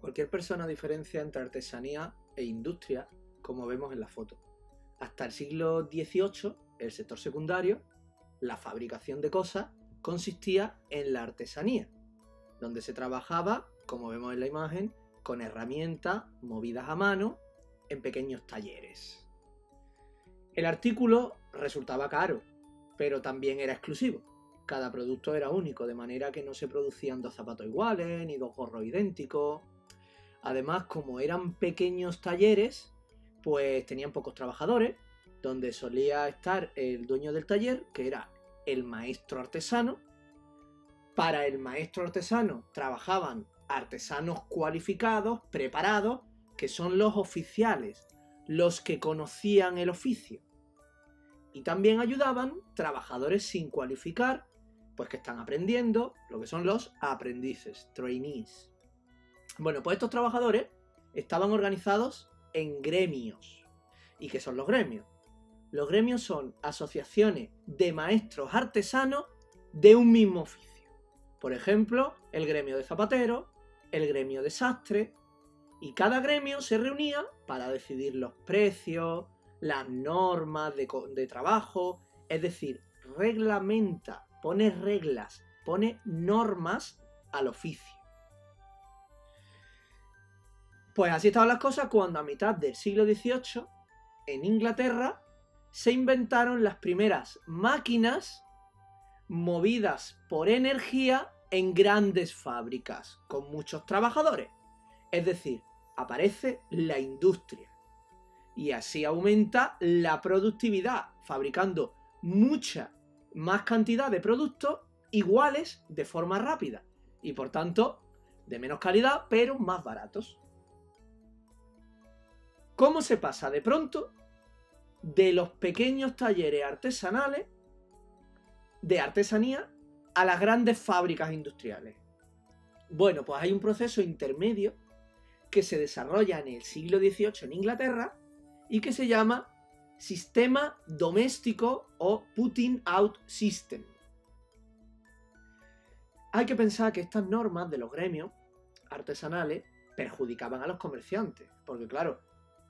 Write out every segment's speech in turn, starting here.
cualquier persona diferencia entre artesanía e industria, como vemos en la foto. Hasta el siglo XVIII, el sector secundario, la fabricación de cosas, consistía en la artesanía, donde se trabajaba, como vemos en la imagen, con herramientas movidas a mano en pequeños talleres. El artículo resultaba caro, pero también era exclusivo. Cada producto era único, de manera que no se producían dos zapatos iguales ni dos gorros idénticos. Además, como eran pequeños talleres, pues tenían pocos trabajadores, donde solía estar el dueño del taller, que era el maestro artesano. Para el maestro artesano trabajaban artesanos cualificados, preparados, que son los oficiales, los que conocían el oficio. Y también ayudaban trabajadores sin cualificar, pues que están aprendiendo, lo que son los aprendices, trainees. Bueno, pues estos trabajadores estaban organizados en gremios. ¿Y qué son los gremios? Los gremios son asociaciones de maestros artesanos de un mismo oficio. Por ejemplo, el gremio de zapateros, el gremio de sastres, y cada gremio se reunía para decidir los precios, las normas de trabajo, es decir, reglamenta, pone reglas, pone normas al oficio. Pues así estaban las cosas cuando a mitad del siglo XVIII, en Inglaterra, se inventaron las primeras máquinas movidas por energía en grandes fábricas, con muchos trabajadores. Es decir, aparece la industria. Y así aumenta la productividad, fabricando mucha más cantidad de productos iguales de forma rápida. Y por tanto, de menos calidad, pero más baratos. ¿Cómo se pasa de pronto de los pequeños talleres artesanales de artesanía a las grandes fábricas industriales? Bueno, pues hay un proceso intermedio que se desarrolla en el siglo XVIII en Inglaterra y que se llama sistema doméstico o putting out system. Hay que pensar que estas normas de los gremios artesanales perjudicaban a los comerciantes, porque claro,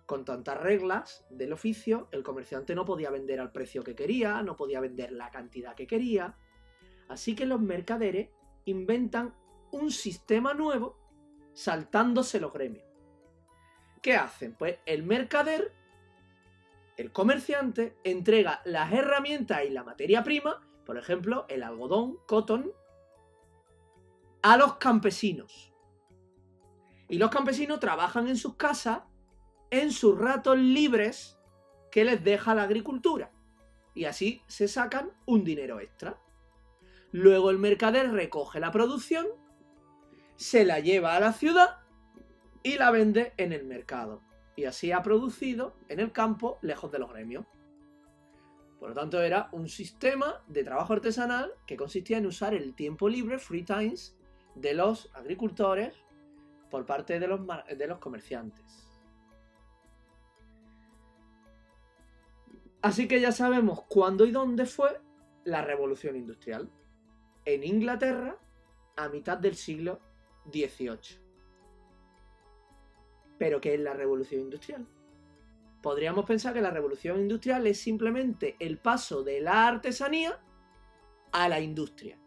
con tantas reglas del oficio, el comerciante no podía vender al precio que quería, no podía vender la cantidad que quería. Así que los mercaderes inventan un sistema nuevo saltándose los gremios. ¿Qué hacen? Pues el mercader, el comerciante, entrega las herramientas y la materia prima, por ejemplo, el algodón, cotton, a los campesinos. Y los campesinos trabajan en sus casas en sus ratos libres que les deja la agricultura. Y así se sacan un dinero extra. Luego el mercader recoge la producción, se la lleva a la ciudad y la vende en el mercado. Y así ha producido en el campo, lejos de los gremios. Por lo tanto, era un sistema de trabajo artesanal que consistía en usar el tiempo libre, free times, de los agricultores por parte de los comerciantes. Así que ya sabemos cuándo y dónde fue la Revolución Industrial. En Inglaterra, a mitad del siglo XVIII. ¿Pero qué es la Revolución Industrial? Podríamos pensar que la Revolución Industrial es simplemente el paso de la artesanía a la industria.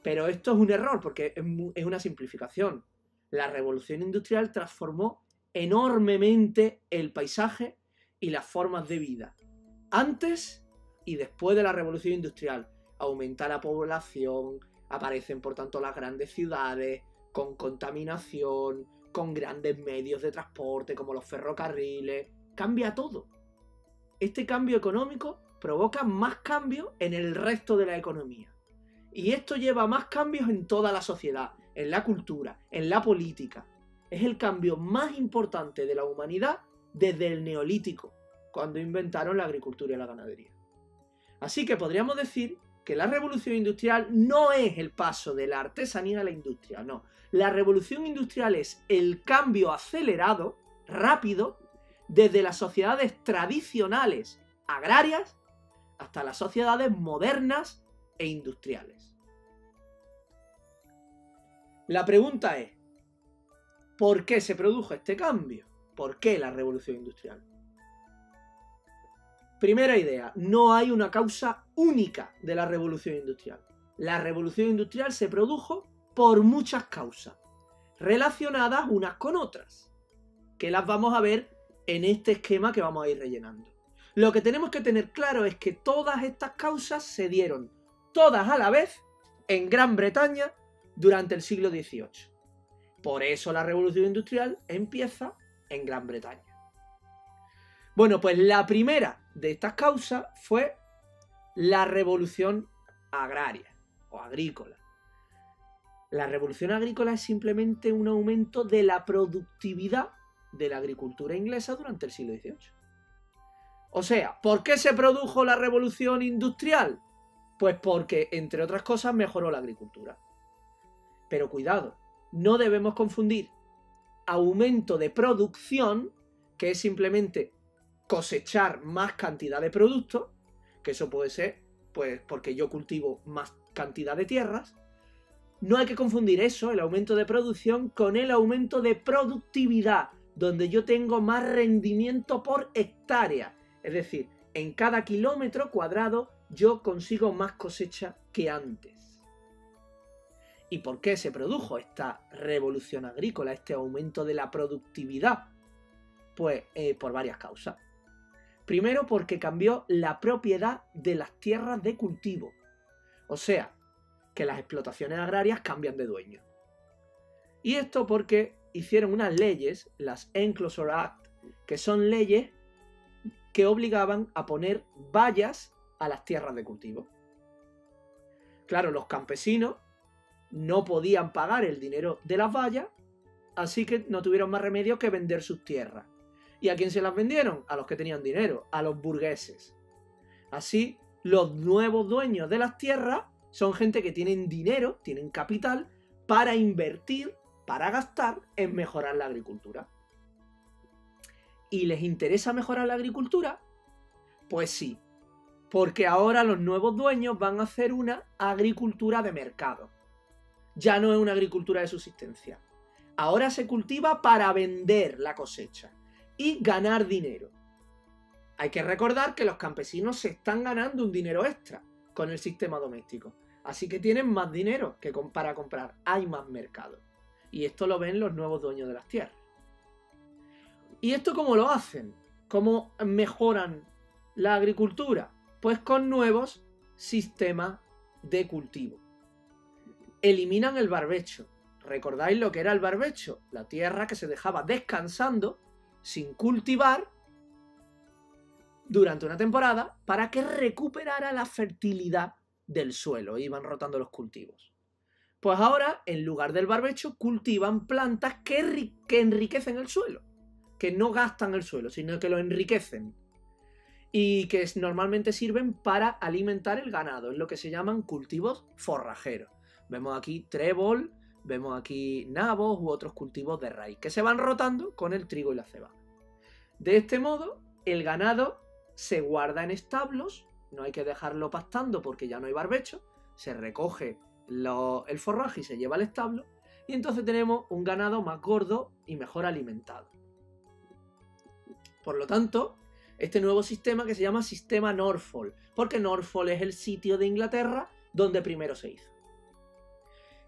Pero esto es un error porque es una simplificación. La Revolución Industrial transformó enormemente el paisaje y las formas de vida. Antes y después de la Revolución Industrial, aumenta la población, aparecen por tanto las grandes ciudades, con contaminación, con grandes medios de transporte como los ferrocarriles, cambia todo. Este cambio económico provoca más cambios en el resto de la economía. Y esto lleva a más cambios en toda la sociedad, en la cultura, en la política. Es el cambio más importante de la humanidad desde el Neolítico, cuando inventaron la agricultura y la ganadería. Así que podríamos decir que la revolución industrial no es el paso de la artesanía a la industria, no. La revolución industrial es el cambio acelerado, rápido, desde las sociedades tradicionales agrarias hasta las sociedades modernas e industriales. La pregunta es, ¿por qué se produjo este cambio? ¿Por qué la revolución industrial? Primera idea, no hay una causa única de la revolución industrial. La revolución industrial se produjo por muchas causas, relacionadas unas con otras, que las vamos a ver en este esquema que vamos a ir rellenando. Lo que tenemos que tener claro es que todas estas causas se dieron todas a la vez en Gran Bretaña durante el siglo XVIII. Por eso la revolución industrial empieza en Gran Bretaña. Bueno, pues la primera de estas causas fue la revolución agraria o agrícola. La revolución agrícola es simplemente un aumento de la productividad de la agricultura inglesa durante el siglo XVIII. O sea, ¿por qué se produjo la revolución industrial? Pues porque, entre otras cosas, mejoró la agricultura. Pero cuidado, no debemos confundir aumento de producción, que es simplemente cosechar más cantidad de productos, que eso puede ser, pues, porque yo cultivo más cantidad de tierras. No hay que confundir eso, el aumento de producción, con el aumento de productividad, donde yo tengo más rendimiento por hectárea. Es decir, en cada kilómetro cuadrado yo consigo más cosecha que antes. ¿Y por qué se produjo esta revolución agrícola, este aumento de la productividad? Pues por varias causas. Primero, porque cambió la propiedad de las tierras de cultivo. O sea, que las explotaciones agrarias cambian de dueño. Y esto porque hicieron unas leyes, las Enclosure Act, que son leyes que obligaban a poner vallas a las tierras de cultivo. Claro, los campesinos no podían pagar el dinero de las vallas, así que no tuvieron más remedio que vender sus tierras. ¿Y a quién se las vendieron? A los que tenían dinero, a los burgueses. Así, los nuevos dueños de las tierras son gente que tienen dinero, tienen capital, para invertir, para gastar en mejorar la agricultura. ¿Y les interesa mejorar la agricultura? Pues sí, porque ahora los nuevos dueños van a hacer una agricultura de mercado. Ya no es una agricultura de subsistencia. Ahora se cultiva para vender la cosecha y ganar dinero. Hay que recordar que los campesinos se están ganando un dinero extra con el sistema doméstico. Así que tienen más dinero que para comprar. Hay más mercado. Y esto lo ven los nuevos dueños de las tierras. ¿Y esto cómo lo hacen? ¿Cómo mejoran la agricultura? Pues con nuevos sistemas de cultivo. Eliminan el barbecho. ¿Recordáis lo que era el barbecho? La tierra que se dejaba descansando sin cultivar durante una temporada para que recuperara la fertilidad del suelo. Iban rotando los cultivos. Pues ahora, en lugar del barbecho, cultivan plantas que enriquecen el suelo. Que no gastan el suelo, sino que lo enriquecen. Y que normalmente sirven para alimentar el ganado. Es lo que se llaman cultivos forrajeros. Vemos aquí trébol, vemos aquí nabos u otros cultivos de raíz, que se van rotando con el trigo y la cebada. De este modo, el ganado se guarda en establos, no hay que dejarlo pastando porque ya no hay barbecho, se recoge el forraje y se lleva al establo, y entonces tenemos un ganado más gordo y mejor alimentado. Por lo tanto, este nuevo sistema que se llama sistema Norfolk, porque Norfolk es el sitio de Inglaterra donde primero se hizo.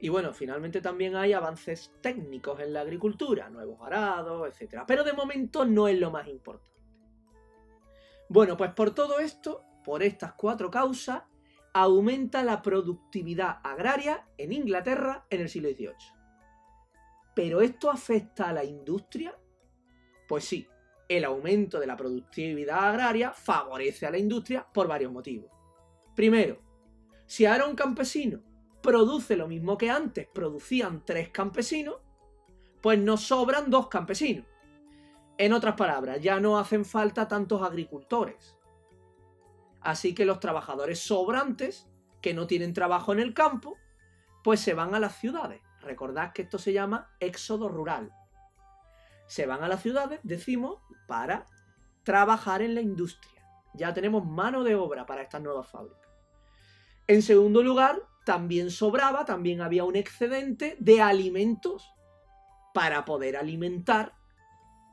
Y bueno, finalmente también hay avances técnicos en la agricultura, nuevos arados, etc. Pero de momento no es lo más importante. Bueno, pues por todo esto, por estas 4 causas, aumenta la productividad agraria en Inglaterra en el siglo XVIII. ¿Pero esto afecta a la industria? Pues sí, el aumento de la productividad agraria favorece a la industria por varios motivos. Primero, si ahora un campesino produce lo mismo que antes producían 3 campesinos, pues nos sobran 2 campesinos. En otras palabras, ya no hacen falta tantos agricultores. Así que los trabajadores sobrantes, que no tienen trabajo en el campo, pues se van a las ciudades. Recordad que esto se llama éxodo rural. Se van a las ciudades, decimos, para trabajar en la industria. Ya tenemos mano de obra para estas nuevas fábricas. En segundo lugar, también sobraba, también había un excedente de alimentos. para poder alimentar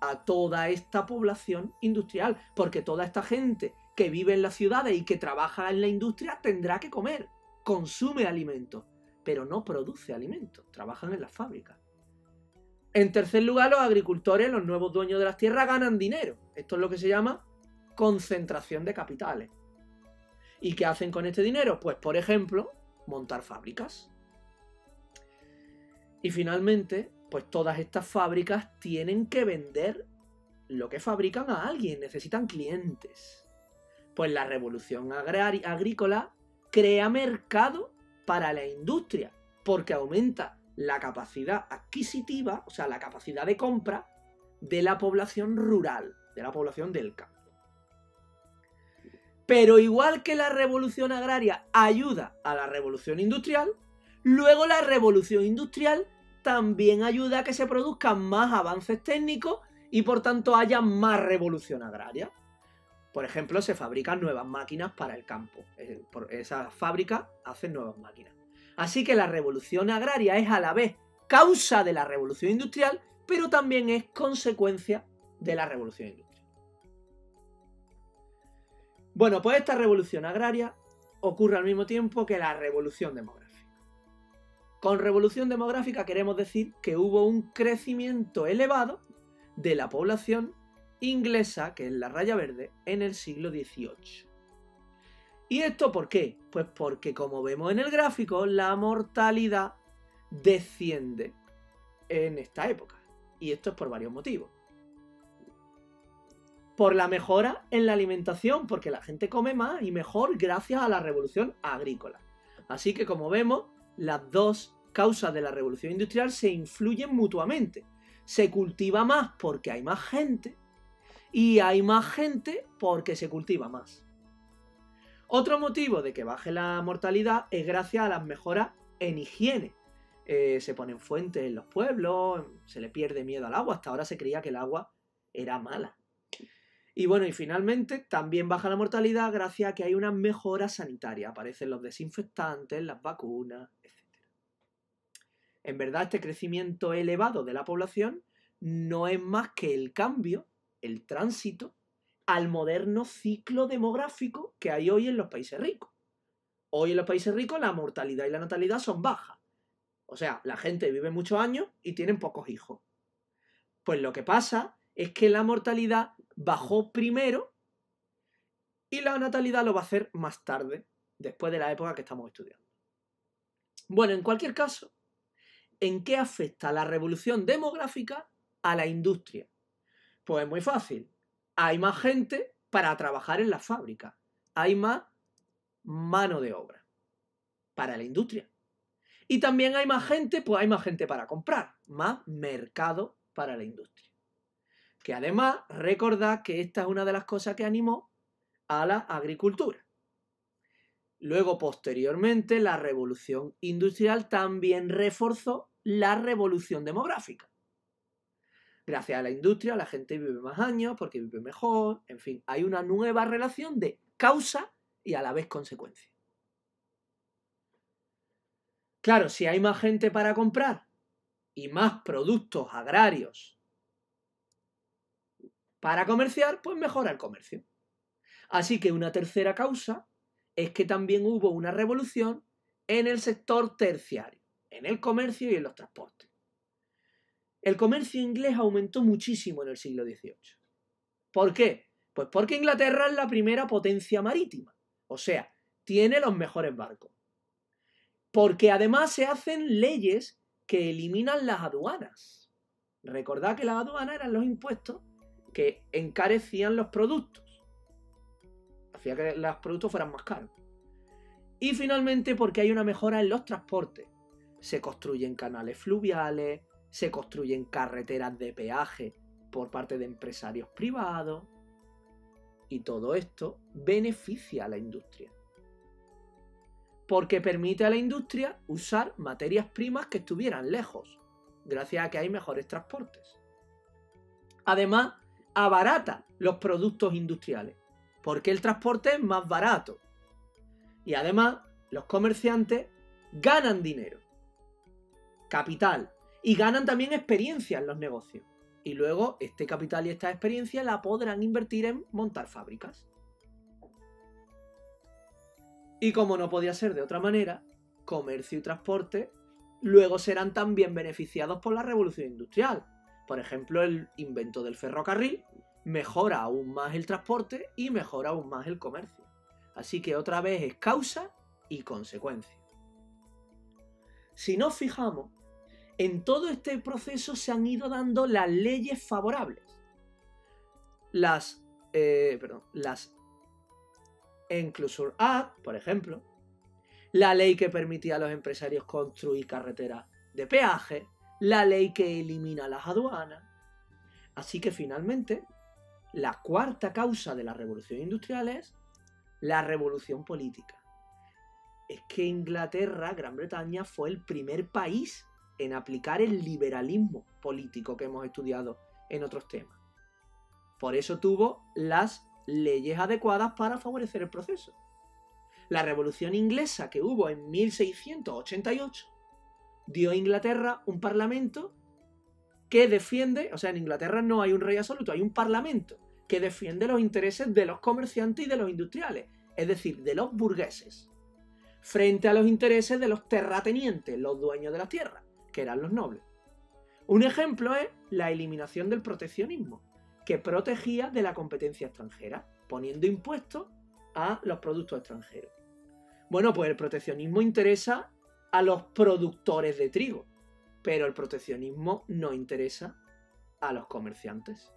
a toda esta población industrial, porque toda esta gente que vive en las ciudades y que trabaja en la industria tendrá que comer, consume alimentos, pero no produce alimentos, trabajan en las fábricas. En tercer lugar, los agricultores, los nuevos dueños de las tierras, ganan dinero. Esto es lo que se llama concentración de capitales. ¿Y qué hacen con este dinero? Pues, por ejemplo, montar fábricas. Y finalmente, pues todas estas fábricas tienen que vender lo que fabrican a alguien, necesitan clientes. Pues la revolución agrícola crea mercado para la industria, porque aumenta la capacidad adquisitiva, o sea, la capacidad de compra de la población rural, de la población del campo. Pero igual que la revolución agraria ayuda a la revolución industrial, luego la revolución industrial también ayuda a que se produzcan más avances técnicos y por tanto haya más revolución agraria. Por ejemplo, se fabrican nuevas máquinas para el campo. Esas fábricas hacen nuevas máquinas. Así que la revolución agraria es a la vez causa de la revolución industrial, pero también es consecuencia de la revolución industrial. Bueno, pues esta revolución agraria ocurre al mismo tiempo que la revolución demográfica. Con revolución demográfica queremos decir que hubo un crecimiento elevado de la población inglesa, que es la raya verde, en el siglo XVIII. ¿Y esto por qué? Pues porque, como vemos en el gráfico, la mortalidad desciende en esta época. Y esto es por varios motivos. Por la mejora en la alimentación, porque la gente come más y mejor gracias a la revolución agrícola. Así que, como vemos, las dos causas de la revolución industrial se influyen mutuamente. Se cultiva más porque hay más gente y hay más gente porque se cultiva más. Otro motivo de que baje la mortalidad es gracias a las mejoras en higiene. Se ponen fuentes en los pueblos, se le pierde miedo al agua. Hasta ahora se creía que el agua era mala. Y bueno, y finalmente también baja la mortalidad gracias a que hay una mejora sanitaria. Aparecen los desinfectantes, las vacunas, etc. En verdad, este crecimiento elevado de la población no es más que el cambio, el tránsito, al moderno ciclo demográfico que hay hoy en los países ricos. Hoy en los países ricos la mortalidad y la natalidad son bajas. O sea, la gente vive muchos años y tienen pocos hijos. Pues lo que pasa es que la mortalidad bajó primero y la natalidad lo va a hacer más tarde, después de la época que estamos estudiando. Bueno, en cualquier caso, ¿en qué afecta la revolución demográfica a la industria? Pues muy fácil. Hay más gente para trabajar en las fábricas. Hay más mano de obra para la industria. Y también hay más gente, pues hay más gente para comprar. Más mercado para la industria. Que además, recordad que esta es una de las cosas que animó a la agricultura. Luego, posteriormente, la revolución industrial también reforzó la revolución demográfica. Gracias a la industria la gente vive más años porque vive mejor, en fin, hay una nueva relación de causa y a la vez consecuencia. Claro, si hay más gente para comprar y más productos agrarios para comerciar, pues mejora el comercio. Así que una tercera causa es que también hubo una revolución en el sector terciario, en el comercio y en los transportes. El comercio inglés aumentó muchísimo en el siglo XVIII. ¿Por qué? Pues porque Inglaterra es la primera potencia marítima, o sea, tiene los mejores barcos. Porque además se hacen leyes que eliminan las aduanas. Recordad que las aduanas eran los impuestos que encarecían los productos. Hacía que los productos fueran más caros. Y finalmente porque hay una mejora en los transportes. Se construyen canales fluviales, se construyen carreteras de peaje por parte de empresarios privados. Y todo esto beneficia a la industria. Porque permite a la industria usar materias primas que estuvieran lejos, gracias a que hay mejores transportes. Además, abarata los productos industriales, porque el transporte es más barato. Y además, los comerciantes ganan dinero, capital, Y ganan también experiencia en los negocios. Y luego este capital y esta experiencia la podrán invertir en montar fábricas. Y como no podía ser de otra manera, comercio y transporte luego serán también beneficiados por la revolución industrial. Por ejemplo, el invento del ferrocarril mejora aún más el transporte y mejora aún más el comercio. Así que otra vez es causa y consecuencia. Si nos fijamos, en todo este proceso se han ido dando las leyes favorables. Las Enclosure Act, por ejemplo, la ley que permitía a los empresarios construir carreteras de peaje, la ley que elimina las aduanas. Así que finalmente, la cuarta causa de la revolución industrial es la revolución política. Es que Inglaterra, Gran Bretaña, fue el primer país en aplicar el liberalismo político que hemos estudiado en otros temas. Por eso tuvo las leyes adecuadas para favorecer el proceso. La revolución inglesa que hubo en 1688 dio a Inglaterra un parlamento que defiende, o sea, en Inglaterra no hay un rey absoluto, hay un parlamento que defiende los intereses de los comerciantes y de los industriales, es decir, de los burgueses, frente a los intereses de los terratenientes, los dueños de la tierra, que eran los nobles. Un ejemplo es la eliminación del proteccionismo, que protegía de la competencia extranjera, poniendo impuestos a los productos extranjeros. Bueno, pues el proteccionismo interesa a los productores de trigo, pero el proteccionismo no interesa a los comerciantes.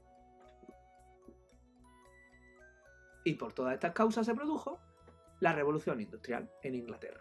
Y por todas estas causas se produjo la revolución industrial en Inglaterra.